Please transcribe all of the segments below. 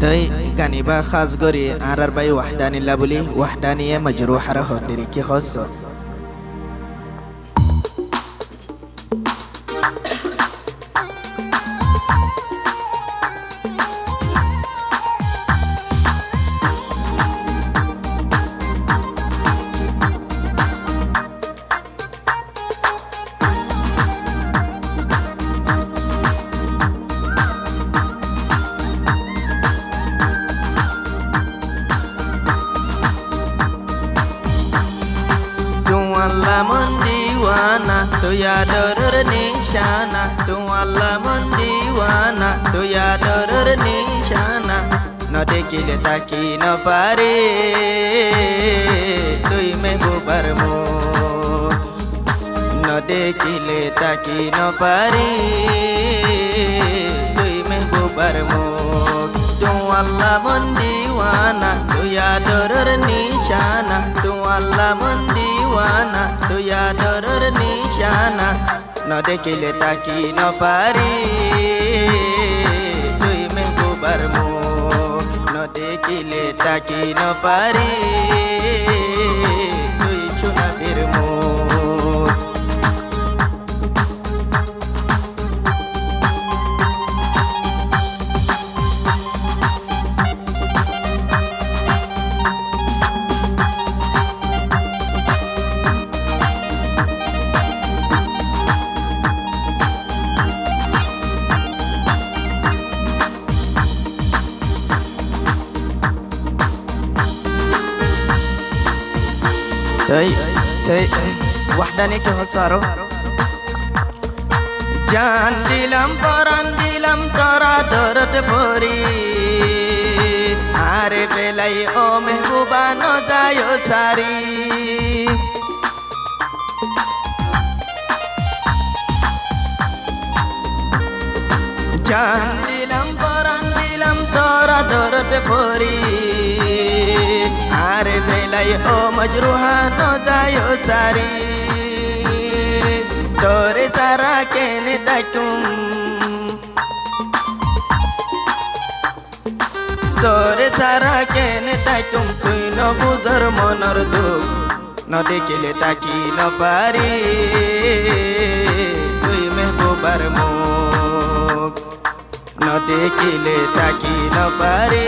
তই গানিবা খাস গরি আর বাই ওয়াহদানিল্লা বলি ওয়াহদানিয়ে মজরুহারা হদিরি কি হস Lamun diwana tu ya doror nishana tu lamun diwana tu ya doror nishana no dekile taki no pare tui mehbubar mo no dekile taki no pare tui mehbubar mo tu lamun diwana tu ya doror nishana tu lamun diwana tu ya doror nishana no dekile taki no pare tui mehbubar mo no dekile taki no pare tui chunabir mo Say wahdani ke hosaro Jan dilam paran dilam tora dorat pori Are belai o mehbuba no jayo sari Jan dilam paran dilam tora dorat pori Are belai o majruha no jayo sari Tore sara kene dakum Tore sara kene dakum Tui no buzar monor duk No dekile taki no pari Tui mehbubar muk No dekile taki no pari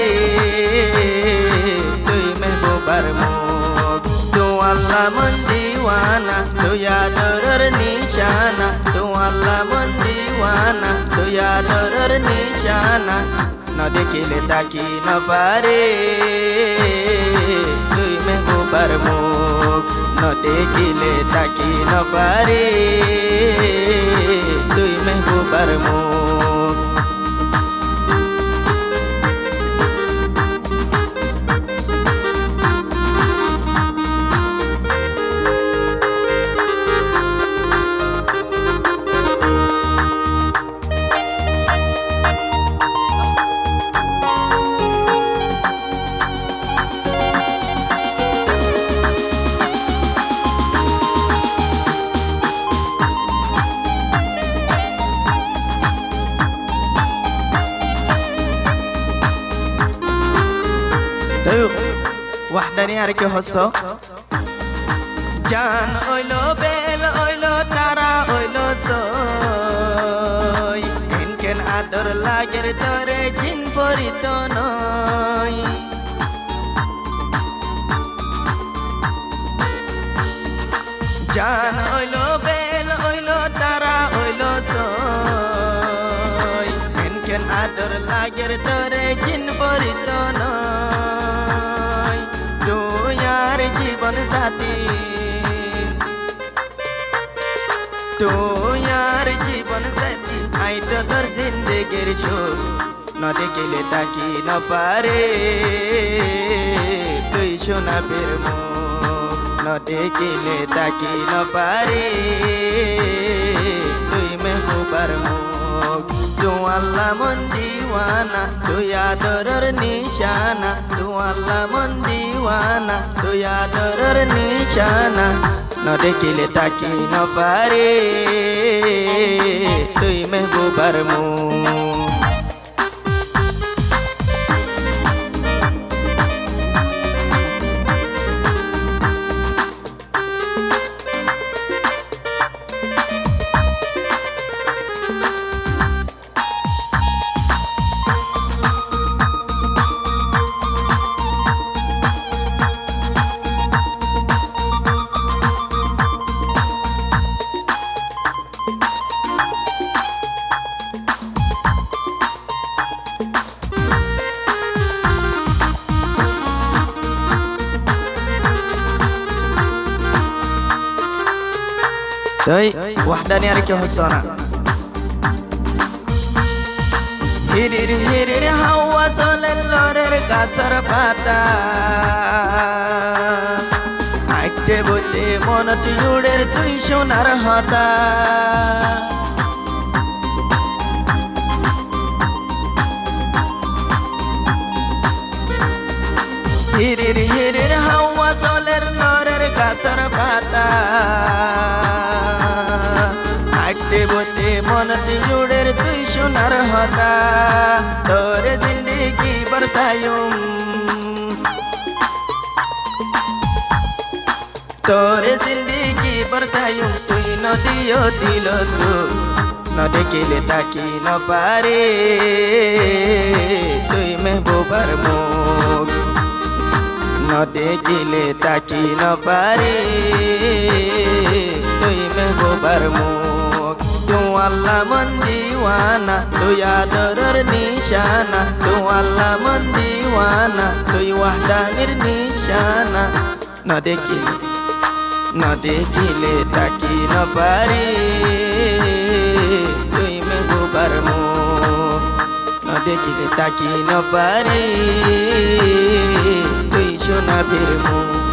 barmuk tu lamun diwana tu ya doror nishana tu lamun diwana tu ya doror nishana no dekile taki no pare tu mehbubar muk no dekile taki no pare tu mehbubar muk wahdani arke hosso jan oilo bel oilo tara oilo soy enken ador lager tore jin porito noy jan oilo bel oilo tara oilo soy enken ador lager tore jin porito noy जीवन साथी तो यार जीवन साथी आई तो तोर जिंदगीर सुख न देखिले ताकी न पारे तुई सोना बेर मुख न देखिले ताकी न पारे तुई मेहबूबर मुख तू लाmun diwana tu ya doror nishana tu lamun diwana tu ya doror nishana no dekile taki no pare tui mehbubar mu তুই ওয়াহদানি আর কেউ হস না হিরির হিরির হাওয়া চলে লরের গাছের পাতা আইতে বলে মনত জুড়ের তুই সোনার হতা হিরির হিরির হাওয়া চলে লরের গাছের পাতা আইতে বলে মনত জুড়ের তুই সোনার হতা তোর জিন্দগি বরসায়ুম তোর জিন্দগি বরসায়ুম তুই নদীও দিল তু নদেখিলে তাকি ন পারে তুই মেহবুবার মুখ নদেখিলে তাকি ন পারে তুই মেহবুবার মুখ তু আল্লাহ মন দিওয়ানা তুই আদরের নিশানা তু আল্লাহ মন দিওয়ানা তুই ওয়াহদানির নিশানা নদেখিলে তাকি ন পারে তুই মেহবুবার মুখ নদেখিলে তাকি ন পারে তুই সোনাবির মুখ